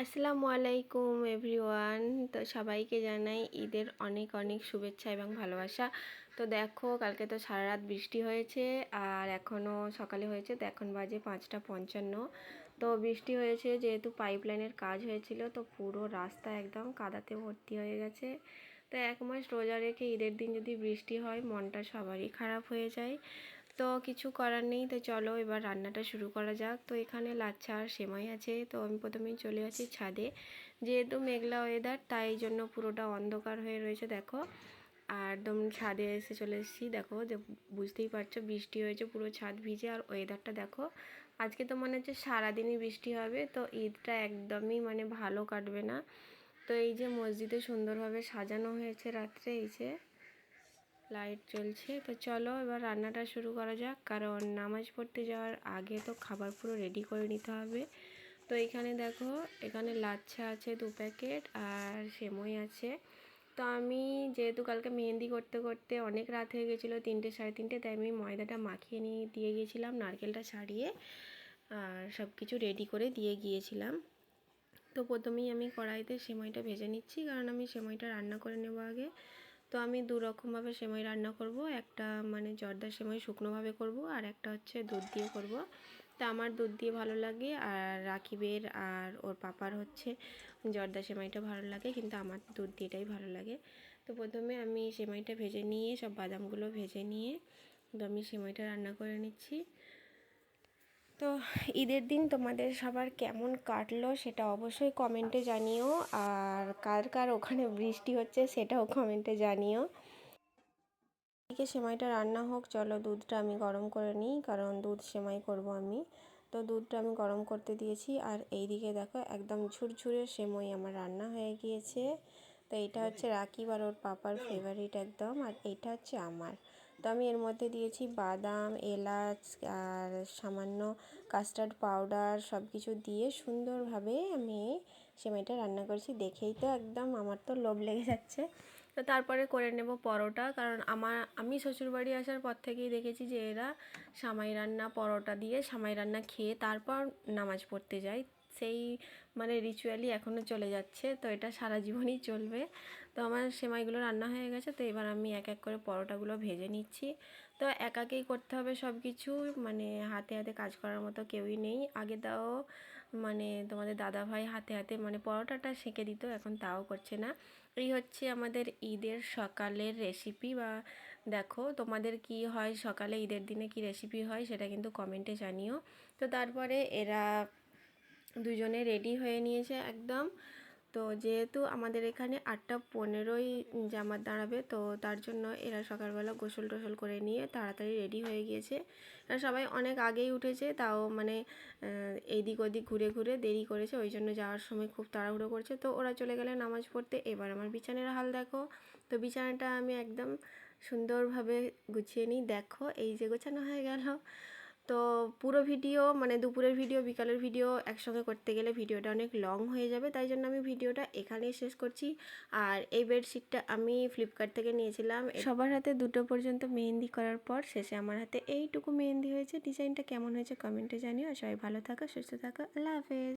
আসসালামু আলাইকুম এভরিওয়ান। তো সবাইকে জানাই ঈদের অনেক অনেক শুভেচ্ছা এবং ভালোবাসা। তো দেখো, কালকে তো সারা রাত বৃষ্টি হয়েছে আর এখনও সকালে হয়েছে, তো এখন বাজে 5:55। তো বৃষ্টি হয়েছে যেহেতু পাইপলাইনের কাজ হয়েছিল, তো পুরো রাস্তা একদম কাদাতে ভর্তি হয়ে গেছে। তো এক মাস রোজা রেখে ঈদের দিন যদি বৃষ্টি হয়, মনটা সবারই খারাপ হয়ে যায়। তো কিছু করার নেই। তো চলো এবার রান্নাটা শুরু করা যাক। তো এখানে লাচ্ছা আর সেমাই আছে। তো আমি প্রথমেই চলে আসি ছাদে, যেহেতু মেঘলা ওয়েদার তাই জন্য পুরোটা অন্ধকার হয়ে রয়েছে দেখো। আর একদম ছাদে এসে চলে এসেছি, দেখো যে বুঝতেই পারছো বৃষ্টি হয়েছে, পুরো ছাদ ভিজে। আর ওয়েদারটা দেখো, আজকে তো মনে হচ্ছে সারাদিনই বৃষ্টি হবে, তো ঈদটা একদমই মানে ভালো কাটবে না। তো এই যে মসজিদে সুন্দরভাবে সাজানো হয়েছে রাত্রে, এই যে লাইট জ্বলছে। তো চলো এবার রান্নাটা শুরু করা যাক, কারণ নামাজ পড়তে যাওয়ার আগে তো খাবার পুরো রেডি করে নিতে হবে। তো এখানে দেখো, এখানে লাচ্ছা আছে 2 প্যাকেট আর সেমই আছে। তো আমি যেহেতু কালকে মেহেন্দি করতে করতে অনেক রাত হয়ে গেছিলো, 3টে 3:30, তাই আমি ময়দাটা মাখিয়ে নিয়ে দিয়ে গিয়েছিলাম, নারকেলটা ছাড়িয়ে আর সব কিছু রেডি করে দিয়ে গিয়েছিলাম। তো প্রথমেই আমি কড়াইতে সেমাইটা ভেজে নিচ্ছি, কারণ আমি সেমাইটা রান্না করে নেব আগে। তো আমি দু রকমভাবে সেমাই রান্না করব, একটা মানে জর্দা সেমাই শুকনোভাবে করব, আর একটা হচ্ছে দুধ দিয়ে করব। তো আমার দুধ দিয়ে ভালো লাগে, আর রাকিবের আর ওর পাপার হচ্ছে জর্দা সেমাইটা ভালো লাগে, কিন্তু আমার দুধ দিয়েটাই ভালো লাগে। তো প্রথমে আমি সেমাইটা ভেজে নিয়ে, সব বাদামগুলো ভেজে নিয়ে তো আমি সেমাইটা রান্না করে নিচ্ছি। তো ঈদের দিন তোমাদের সবার কেমন কাটলো সেটা অবশ্যই কমেন্টে জানিও, আর কার কার ওখানে বৃষ্টি হচ্ছে সেটাও কমেন্টে জানিও। এদিকে সেমাইটা রান্না হোক, চলো দুধটা আমি গরম করে নিই, কারণ দুধ সেমাই করব আমি। তো দুধটা আমি গরম করতে দিয়েছি, আর এইদিকে দেখো একদম ঝুরঝুরে সেমাই আমার রান্না হয়ে গিয়েছে। তো এটা হচ্ছে রাকিব আর ওর পাপার ফেভারিট একদম, আর এইটা হচ্ছে আমার। তো আমি এর মধ্যে দিয়েছি বাদাম, এলাচ আর সামান্য কাস্টার্ড পাউডার, সব কিছু দিয়ে সুন্দরভাবে আমি সেমাইটা রান্না করেছি। দেখেই তো একদম আমার তো লোভ লেগে যাচ্ছে। তো তারপরে করে নেব পরোটা, কারণ আমি শ্বশুরবাড়ি আসার পর থেকেই দেখেছি যে এরা সামাই রান্না, পরোটা দিয়ে সামাই রান্না খেয়ে তারপর নামাজ পড়তে যায়। সেই মানে রিচুয়ালি এখনও চলে যাচ্ছে, তো এটা সারা জীবনই চলবে। তো আমার সেমাইগুলো রান্না হয়ে গেছে, তো এবার আমি এক এক করে পরোটাগুলো ভেজে নিচ্ছি। তো একাকেই করতে হবে সব কিছু, মানে হাতে হাতে কাজ করার মতো কেউই নেই। আগে তাও মানে তোমাদের দাদাভাই হাতে হাতে মানে পরোটাটা সেঁকে দিত, এখন তাও করছে না। এই হচ্ছে আমাদের ঈদের সকালের রেসিপি। বা দেখো তোমাদের কি হয় সকালে ঈদের দিনে, কি রেসিপি হয় সেটা কিন্তু কমেন্টে জানিও। তো তারপরে এরা দুজনে রেডি হয়ে নিয়েছে একদম। তো যেহেতু আমাদের এখানে 8:15 জামাত দাঁড়াবে, তো তার জন্য এরা সকালবেলা গোসল টোসল করে নিয়ে তাড়াতাড়ি রেডি হয়ে গিয়েছে। এরা সবাই অনেক আগেই উঠেছে, তাও মানে এইদিক ওদিক ঘুরে ঘুরে দেরি করেছে, ওই জন্য যাওয়ার সময় খুব তাড়াহুড়ো করছে। তো ওরা চলে গেলে নামাজ পড়তে। এবার আমার বিছানার হাল দেখো। তো বিছানাটা আমি একদম সুন্দরভাবে গুছিয়ে নিই, দেখো এই যে গোছানো হয়ে গেল। তো পুরো ভিডিও মানে দুপুরের ভিডিও বিকালের ভিডিও একসঙ্গে করতে গেলে ভিডিওটা অনেক লং হয়ে যাবে, তাই জন্য আমি ভিডিওটা এখানেই শেষ করছি। আর এই বেডশিটটা আমি ফ্লিপকার্ট থেকে নিয়েছিলাম। সবার হাতে 2টো পর্যন্ত মেহেন্দি করার পর শেষে আমার হাতে এইটুকু মেহেন্দি হয়েছে। ডিজাইনটা কেমন হয়েছে কমেন্টে জানিও। আর সবাই ভালো থাকো, সুস্থ থাকো, আল্লাহ হাফেজ।